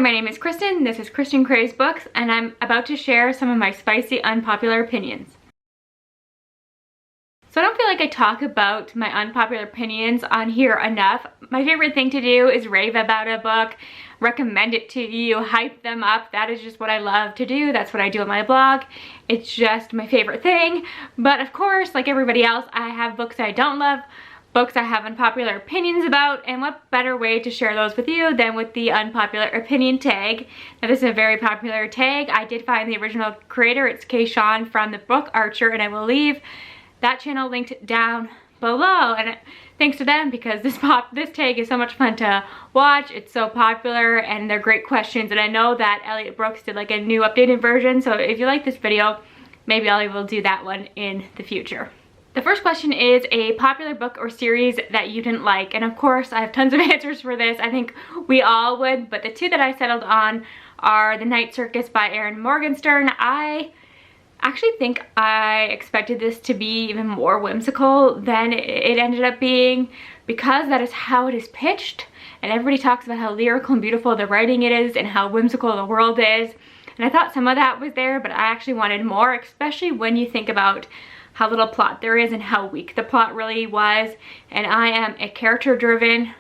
my name is Kristin, this is Kristin Kraves Books, and I'm about to share some of my spicy, unpopular opinions. So I don't feel like I talk about my unpopular opinions on here enough. My favorite thing to do is rave about a book, recommend it to you, hype them up. That is just what I love to do. That's what I do on my blog. It's just my favorite thing. But of course, like everybody else, I have books I don't love, books I have unpopular opinions about, and what better way to share those with you than with the unpopular opinion tag. Now this is a very popular tag. I did find the original creator, it's Kristin from the book Archer, and I will leave that channel linked down below, and thanks to them because this tag is so much fun to watch. It's so popular and they're great questions, and I know that Elliot Brooks did like a new updated version, so if you like this video, maybe I will do that one in the future. The first question is a popular book or series that you didn't like, and of course I have tons of answers for this. I think we all would, but the two that I settled on are The Night Circus by Erin Morgenstern. I actually think I expected this to be even more whimsical than it ended up being, because that is how it is pitched, and everybody talks about how lyrical and beautiful the writing it is and how whimsical the world is, and I thought some of that was there, but I actually wanted more, especially when you think about how little plot there is and how weak the plot really was. And I am a character driven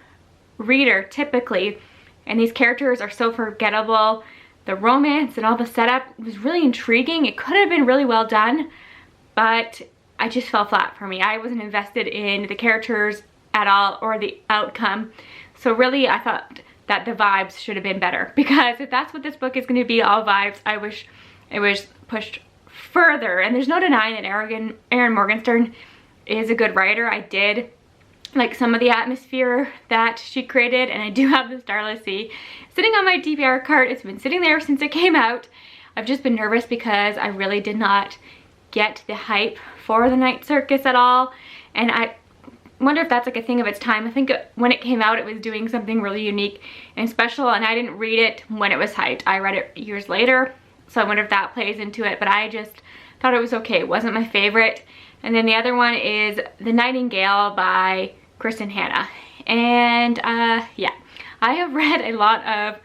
reader typically, and these characters are so forgettable. The romance and all the setup was really intriguing. It could have been really well done, but I just fell flat for me. I wasn't invested in the characters at all or the outcome. So really I thought that the vibes should have been better, because if that's what this book is going to be, all vibes, I wish it was pushed further. And there's no denying that Erin Morgenstern is a good writer. I did like some of the atmosphere that she created, and I do have the Starless Sea sitting on my TBR cart. It's been sitting there since it came out. I've just been nervous because I really did not get the hype for The Night Circus at all, and I wonder if that's like a thing of its time. I think when it came out it was doing something really unique and special, and I didn't read it when it was hyped. I read it years later, so I wonder if that plays into it, but I just thought it was okay. It wasn't my favorite. And then the other one is The Nightingale by Kristin. And yeah, I have read a lot of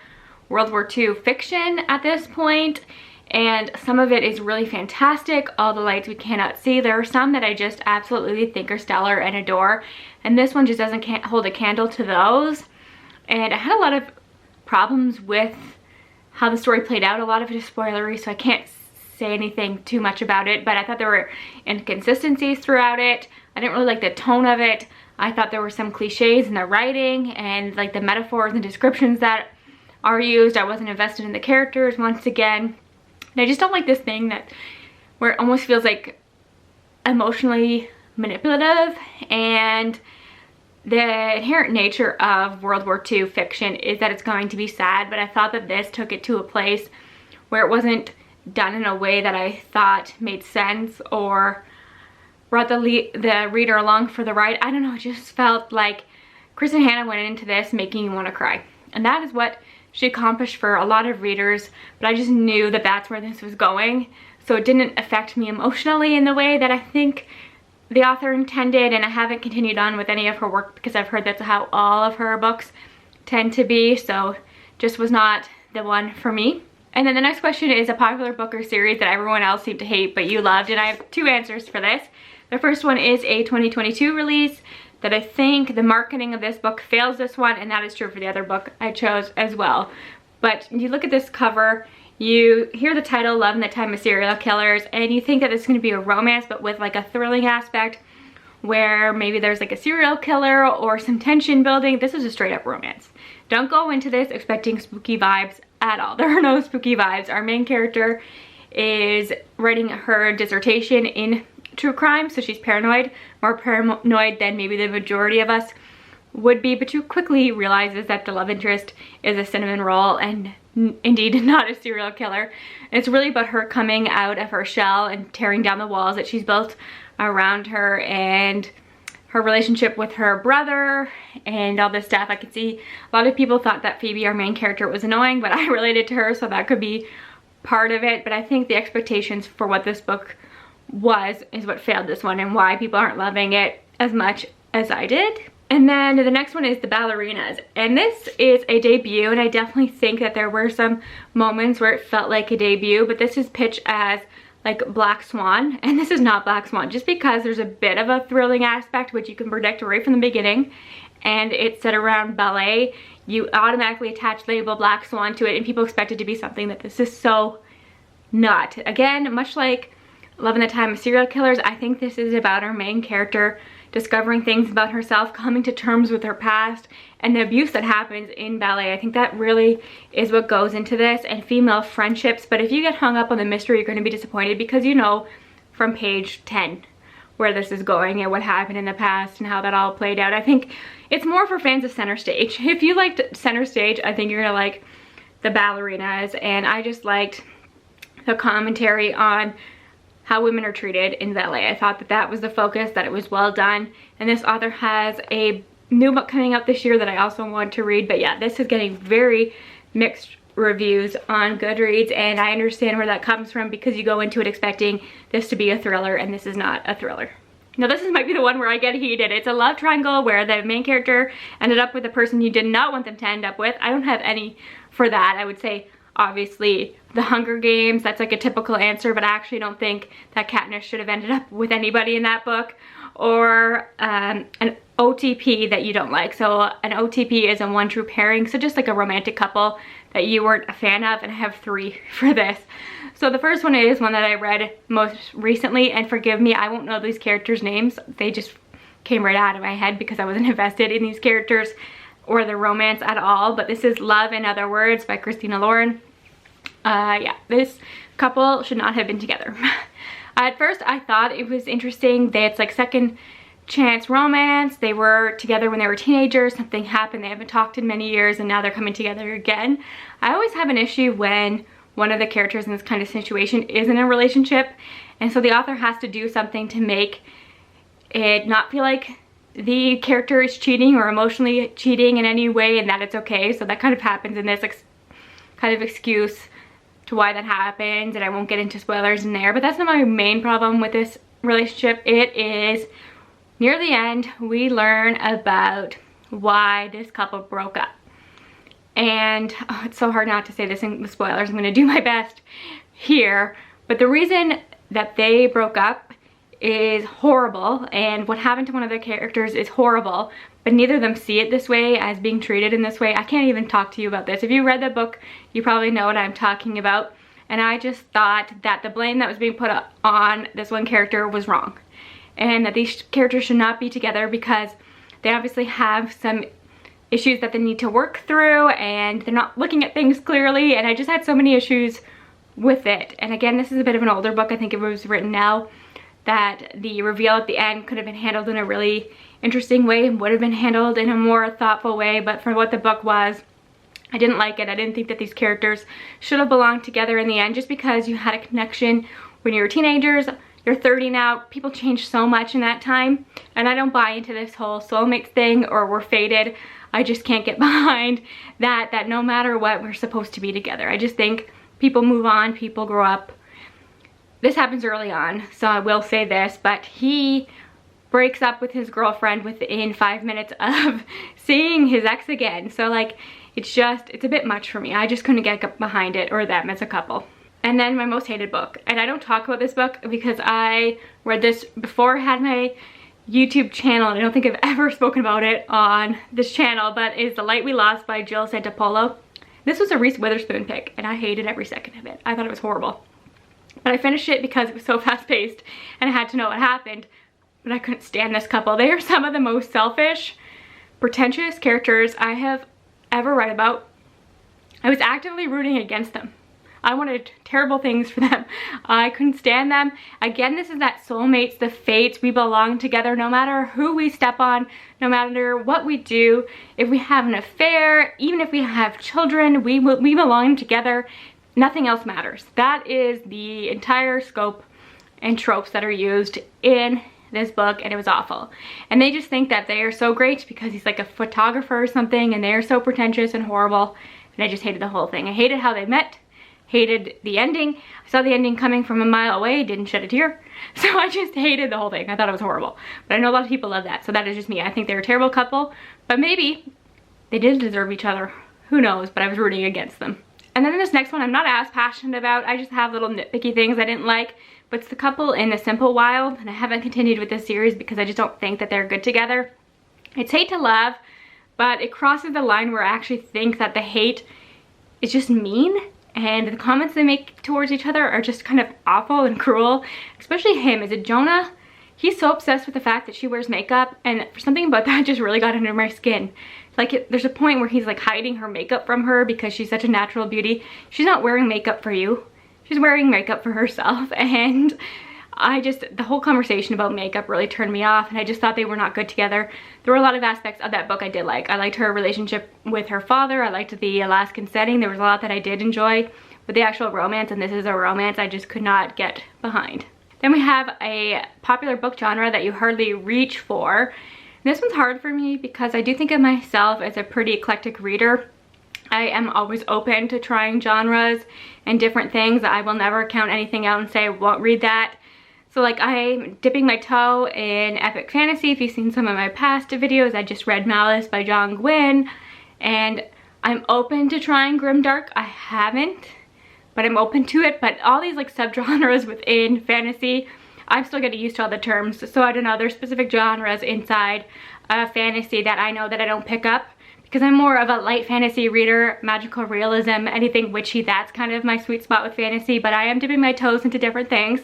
World War II fiction at this point, and some of it is really fantastic. All the Lights We Cannot See. There are some that I just absolutely think are stellar and adore, and this one just doesn't hold a candle to those. And I had a lot of problems with how the story played out. A lot of it is spoilery, so I can't say anything too much about it, but I thought there were inconsistencies throughout it. I didn't really like the tone of it. I thought there were some cliches in the writing and like the metaphors and descriptions that are used. I wasn't invested in the characters once again. And I just don't like this thing that where it almost feels like emotionally manipulative, and the inherent nature of World War II fiction is that it's going to be sad, but I thought that this took it to a place where it wasn't done in a way that I thought made sense or brought the reader along for the ride. I don't know, it just felt like Kristin went into this making you want to cry, and that is what she accomplished for a lot of readers, but I just knew that that's where this was going, so it didn't affect me emotionally in the way that I think the author intended. And I haven't continued on with any of her work because I've heard that's how all of her books tend to be, so just was not the one for me. And then the next question is a popular book or series that everyone else seemed to hate but you loved, and I have two answers for this. The first one is a 2022 release that I think the marketing of this book fails this one, and that is true for the other book I chose as well. But you look at this cover, you hear the title, Love in the Time of Serial Killers, and you think that it's going to be a romance but with like a thrilling aspect where maybe there's like a serial killer or some tension building. This is a straight up romance. Don't go into this expecting spooky vibes at all. There are no spooky vibes. Our main character is writing her dissertation in true crime, so she's paranoid, more paranoid than maybe the majority of us would be, but she quickly realizes that the love interest is a cinnamon roll and indeed not a serial killer. And it's really about her coming out of her shell and tearing down the walls that she's built around her, and her relationship with her brother and all this stuff. I could see a lot of people thought that Phoebe, our main character, was annoying, but I related to her, so that could be part of it. But I think the expectations for what this book was is what failed this one, and why people aren't loving it as much as I did. And then the next one is The Ballerinas, and this is a debut, and I definitely think that there were some moments where it felt like a debut, but this is pitched as like Black Swan, and this is not Black Swan, just because there's a bit of a thrilling aspect which you can predict right from the beginning, and it's set around ballet. You automatically attach the label Black Swan to it, and people expect it to be something that this is so not. Again, much like Love in the Time of Serial Killers, I think this is about our main character discovering things about herself, coming to terms with her past, and the abuse that happens in ballet. I think that really is what goes into this, and female friendships. But if you get hung up on the mystery, you're going to be disappointed, because you know from page 10 where this is going and what happened in the past and how that all played out. I think it's more for fans of Center Stage. If you liked Center Stage, I think you're going to like The Ballerinas, and I just liked the commentary on how women are treated in ballet. I thought that that was the focus, that it was well done. And this author has a new book coming out this year that I also want to read. But yeah, this is getting very mixed reviews on Goodreads, and I understand where that comes from, because you go into it expecting this to be a thriller, and this is not a thriller. Now this might be the one where I get heated. It's a love triangle where the main character ended up with a person you did not want them to end up with. I don't have any for that. I would say obviously The Hunger Games, that's like a typical answer, but I actually don't think that Katniss should have ended up with anybody in that book. Or an OTP that you don't like. So an OTP is a one true pairing, so just like a romantic couple that you weren't a fan of, and I have 3 for this. So the first one is one that I read most recently, and forgive me, I won't know these characters' names. They just came right out of my head because I wasn't invested in these characters or the romance at all. But this is Love in Other Words by Kristin Lauren. Yeah, this couple should not have been together. At first I thought it was interesting that it's like second chance romance. They were together when they were teenagers, something happened, they haven't talked in many years, and now they're coming together again. I always have an issue when one of the characters in this kind of situation is in a relationship, and so the author has to do something to make it not feel like the character is cheating or emotionally cheating in any way, and that it's okay. So that kind of happens in this kind of excuse to why that happens, and I won't get into spoilers in there, but that's not my main problem with this relationship. It is near the end we learn about why this couple broke up, and it's so hard not to say this in the spoilers. I'm going to do my best here, but the reason that they broke up is horrible, and what happened to one of the characters is horrible, but neither of them see it this way, as being treated in this way. I can't even talk to you about this. If you read the book, you probably know what I'm talking about, and I just thought that the blame that was being put on this one character was wrong, and that these characters should not be together because they obviously have some issues that they need to work through, and they're not looking at things clearly, and I just had so many issues with it. And again, this is a bit of an older book. I think if it was written now, that the reveal at the end could have been handled in a really interesting way and would have been handled in a more thoughtful way, but for what the book was, I didn't like it. I didn't think that these characters should have belonged together in the end, just because you had a connection when you were teenagers. You're 30 now, people change so much in that time, and I don't buy into this whole soulmates thing or we're fated. I just can't get behind that no matter what, we're supposed to be together. I just think people move on, people grow up. This happens early on, so I will say this, but he breaks up with his girlfriend within 5 minutes of seeing his ex again. So like, it's a bit much for me. I just couldn't get behind it, or them as a couple. And then my most hated book, and I don't talk about this book because I read this before I had my YouTube channel, and I don't think I've ever spoken about it on this channel, but it's The Light We Lost by Jill Santopolo. This was a Reese Witherspoon pick, and I hated every second of it. I thought it was horrible. But I finished it because it was so fast-paced and I had to know what happened. But I couldn't stand this couple. They are some of the most selfish, pretentious characters I have ever read about. I was actively rooting against them. I wanted terrible things for them. I couldn't stand them. Again, this is that soulmates, the fates. We belong together no matter who we step on, no matter what we do. If we have an affair, even if we have children, we belong together. Nothing else matters. That is the entire scope and tropes that are used in this book, and it was awful. And they just think that they are so great because he's like a photographer or something, and they are so pretentious and horrible, and I just hated the whole thing. I hated how they met, hated the ending. I saw the ending coming from a mile away, didn't shed a tear. So I just hated the whole thing. I thought it was horrible. But I know a lot of people love that, so that is just me. I think they're a terrible couple, but maybe they did deserve each other. Who knows, but I was rooting against them. And then this next one I'm not as passionate about. I just have little nitpicky things I didn't like, but it's the couple in The Simple Wild, and I haven't continued with this series because I just don't think that they're good together. It's hate to love, but it crosses the line where I actually think that the hate is just mean, and the comments they make towards each other are just kind of awful and cruel. Especially him. Is it Jonah? He's so obsessed with the fact that she wears makeup, and something about that just really got under my skin. Like, there's a point where he's like hiding her makeup from her because she's such a natural beauty. She's not wearing makeup for you. She's wearing makeup for herself, and the whole conversation about makeup really turned me off, and I just thought they were not good together. There were a lot of aspects of that book I did like. I liked her relationship with her father. I liked the Alaskan setting. There was a lot that I did enjoy, but the actual romance, and this is a romance, I just could not get behind. Then we have a popular book genre that you hardly reach for. This one's hard for me because I do think of myself as a pretty eclectic reader. I am always open to trying genres and different things. I will never count anything out and say I won't read that. So like, I'm dipping my toe in epic fantasy. If you've seen some of my past videos, I just read Malice by John Gwynne, and I'm open to trying grimdark. I haven't, but I'm open to it. But all these like subgenres within fantasy, I'm still getting used to all the terms. So I don't know, there's specific genres inside fantasy that I know that I don't pick up because I'm more of a light fantasy reader, magical realism, anything witchy. That's kind of my sweet spot with fantasy, but I am dipping my toes into different things.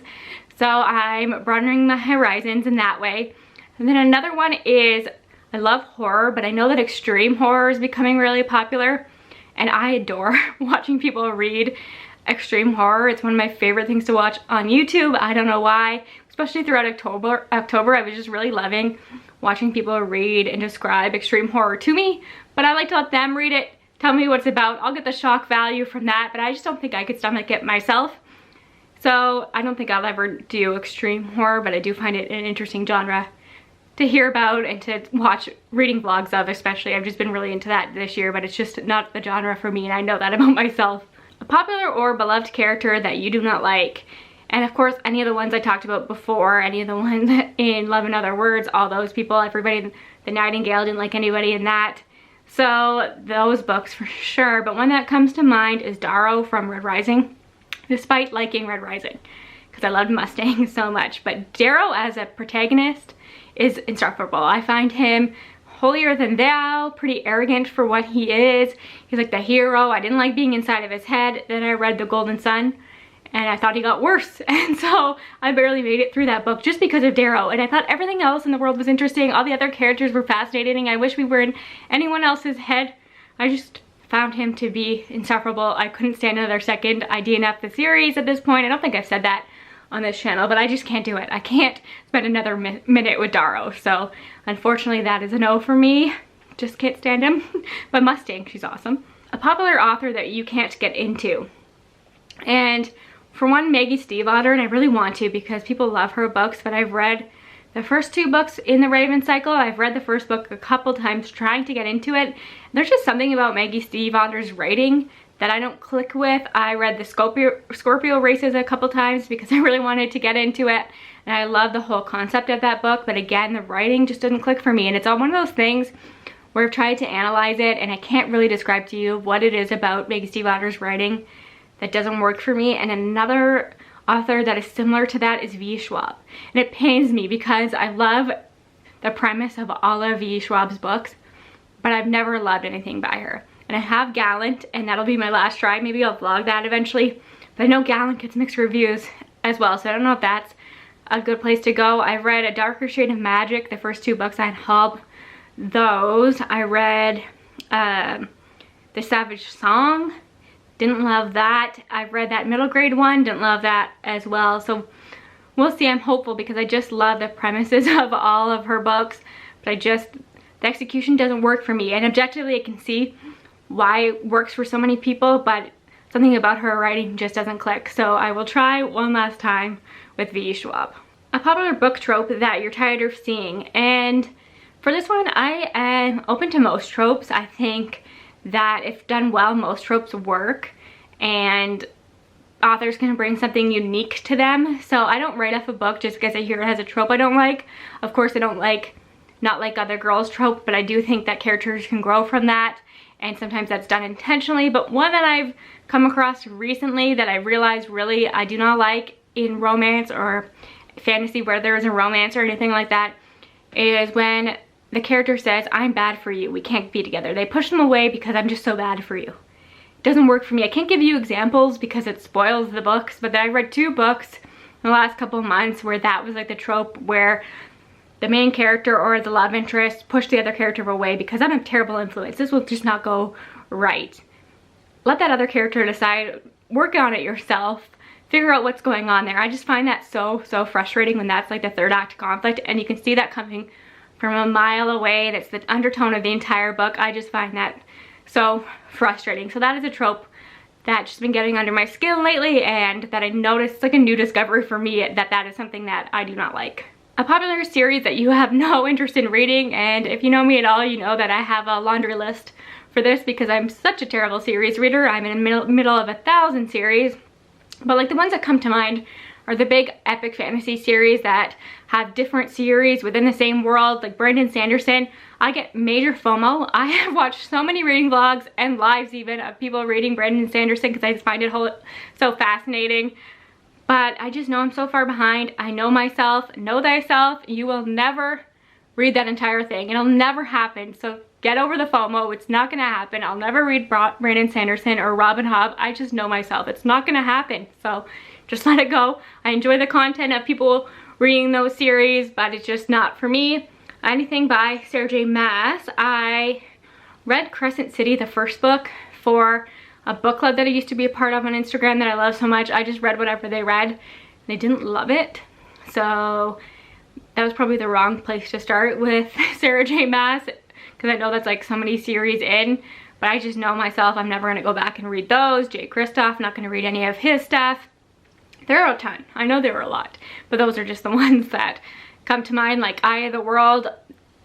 So I'm broadening my horizons in that way. And then another one is, I love horror, but I know that extreme horror is becoming really popular, and I adore watching people read extreme horror. It's one of my favorite things to watch on YouTube. I don't know why, especially throughout October I was just really loving watching people read and describe extreme horror to me, but I like to let them read it, tell me what it's about. I'll get the shock value from that, but I just don't think I could stomach it myself. So I don't think I'll ever do extreme horror, but I do find it an interesting genre to hear about and to watch reading vlogs of, especially. I've just been really into that this year, but it's just not the genre for me, and I know that about myself. A popular or beloved character that you do not like. And of course, any of the ones I talked about before, any of the ones in Love and Other Words, all those people, everybody, the Nightingale, didn't like anybody in that. So those books for sure. But one that comes to mind is Darrow from Red Rising, despite liking Red Rising, because I loved Mustang so much. But Darrow as a protagonist is insufferable. I find him holier than thou, pretty arrogant for what he is. He's like the hero. I didn't like being inside of his head. Then I read The Golden Sun, and I thought he got worse. And so I barely made it through that book just because of Darrow. And I thought everything else in the world was interesting. All the other characters were fascinating. I wish we were in anyone else's head. I just found him to be insufferable. I couldn't stand another second. I DNF'd the series at this point. I don't think I've said that on this channel, but I just can't do it. I can't spend another minute with Darrow. So unfortunately that is a no for me. Just can't stand him. But Mustang, she's awesome. A popular author that you can't get into. And for one, Maggie Stiefvater, and I really want to because people love her books, but I've read the first 2 books in the Raven cycle. I've read the first book a couple times trying to get into it. There's just something about Maggie Stiefvater's writing that I don't click with. I read the Scorpio Races a couple times because I really wanted to get into it, and I love the whole concept of that book, but again, the writing just didn't click for me. And it's all one of those things where I've tried to analyze it, and I can't really describe to you what it is about Maggie Stiefvater's writing that doesn't work for me. And another author that is similar to that is V. Schwab, and it pains me because I love the premise of all of V. Schwab's books, but I've never loved anything by her. And I have Gallant, and that'll be my last try. Maybe I'll vlog that eventually. But I know Gallant gets mixed reviews as well, so I don't know if that's a good place to go. I've read A Darker Shade of Magic, the first 2 books on Hub. Those. I read The Savage Song. Didn't love that. I've read that middle grade one. Didn't love that as well. So we'll see. I'm hopeful because I just love the premises of all of her books. But the execution doesn't work for me. And objectively, I can see why it works for so many people, but something about her writing just doesn't click. So I will try one last time with V. Schwab. A popular book trope that you're tired of seeing. And for this one, I am open to most tropes. I think that if done well, most tropes work. And authors can bring something unique to them. So I don't write off a book just because I hear it has a trope I don't like. Of course, I don't like not like other girls trope, but I do think that characters can grow from that, and sometimes that's done intentionally. But one that I've come across recently that I realized really I do not like in romance or fantasy where there is a romance or anything like that is when the character says, I'm bad for you, we can't be together. They push them away because I'm just so bad for you. It doesn't work for me. I can't give you examples because it spoils the books, but I read 2 books in the last couple of months where that was like the trope where the main character or the love interest pushed the other character away because I'm a terrible influence. This will just not go right. Let that other character decide. Work on it yourself. Figure out what's going on there. I just find that so frustrating when that's like the 3rd act conflict, and you can see that coming from a mile away, and it's the undertone of the entire book. I just find that so frustrating. So that is a trope that's just been getting under my skin lately, and that I noticed, like a new discovery for me, that is something that I do not like. A popular series that you have no interest in reading, and if you know me at all, you know that I have a laundry list for this because I'm such a terrible series reader. I'm in the middle of 1,000 series, but like the ones that come to mind are the big epic fantasy series that have different series within the same world, like Brandon Sanderson. I get major FOMO. I have watched so many reading vlogs and lives even of people reading Brandon Sanderson because I just find it so fascinating. But I just know I'm so far behind. I know myself. Know thyself. You will never read that entire thing. It'll never happen. So get over the FOMO. It's not gonna happen. I'll never read Brandon Sanderson or Robin Hobb. I just know myself. It's not gonna happen. So just let it go. I enjoy the content of people reading those series, but it's just not for me. Anything by Sarah J. Maas. I read Crescent City, the first book, for a book club that I used to be a part of on Instagram that I love so much. I just read whatever they read, and I didn't love it. So that was probably the wrong place to start with Sarah J. Maas, because I know that's like so many series in, but I just know myself, I'm never gonna go back and read those. Jay Kristoff, not gonna read any of his stuff. There are a ton. I know there were a lot, but those are just the ones that come to mind, like Eye of the World,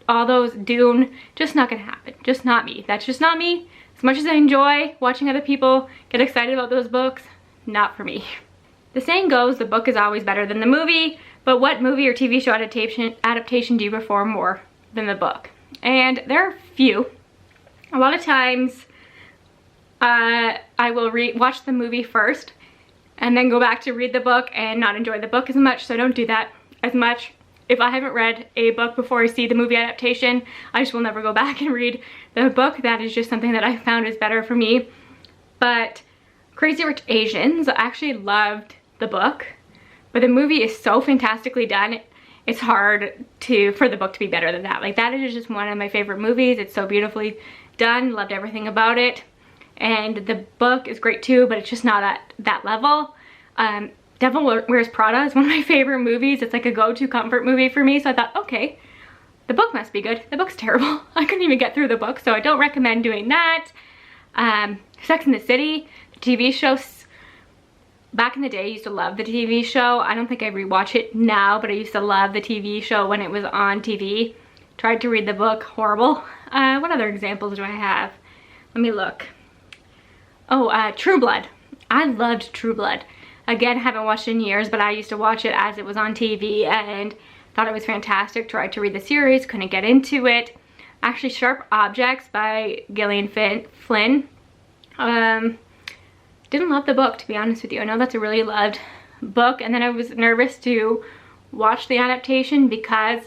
all those, Dune. Just not gonna happen. Just not me. That's just not me. As much as I enjoy watching other people get excited about those books, not for me. The saying goes, the book is always better than the movie, but what movie or TV show adaptation do you prefer more than the book? And there are few. A lot of times I will watch the movie first and then go back to read the book and not enjoy the book as much, so I don't do that as much. If I haven't read a book before I see the movie adaptation, I just will never go back and read the book. That is just something that I found is better for me. But Crazy Rich Asians, I actually loved the book, but the movie is so fantastically done. It's hard for the book to be better than that. Like, that is just one of my favorite movies. It's so beautifully done. Loved everything about it. And the book is great too, but it's just not at that level. Devil Wears Prada is one of my favorite movies. It's like a go-to comfort movie for me. So I thought, okay, the book must be good. The book's terrible. I couldn't even get through the book, so I don't recommend doing that. Sex and the City, the TV show. Back in the day, I used to love the TV show. I don't think I rewatch it now, but I used to love the TV show when it was on TV. Tried to read the book, horrible. What other examples do I have? Let me look. Oh, True Blood. I loved True Blood. Again, haven't watched it in years, but I used to watch it as it was on TV and thought it was fantastic. Tried to read the series, couldn't get into it. Actually, Sharp Objects by Gillian Flynn. Didn't love the book, to be honest with you. I know that's a really loved book, and then I was nervous to watch the adaptation because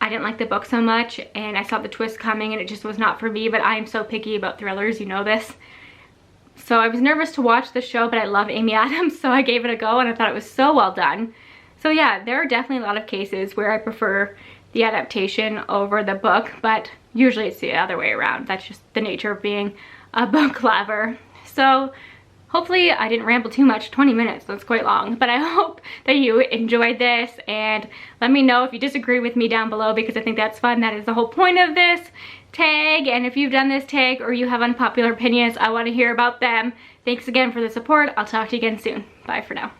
I didn't like the book so much, and I saw the twist coming, and it just was not for me. But I am so picky about thrillers, you know this. So I was nervous to watch the show, but I love Amy Adams, so I gave it a go, and I thought it was so well done. So yeah, there are definitely a lot of cases where I prefer the adaptation over the book, but usually it's the other way around. That's just the nature of being a book lover. So hopefully I didn't ramble too much. 20 minutes, that's quite long, but I hope that you enjoyed this, and let me know if you disagree with me down below, because I think that's fun. That is the whole point of this tag, and if you've done this tag or you have unpopular opinions, I want to hear about them. Thanks again for the support. I'll talk to you again soon. Bye for now.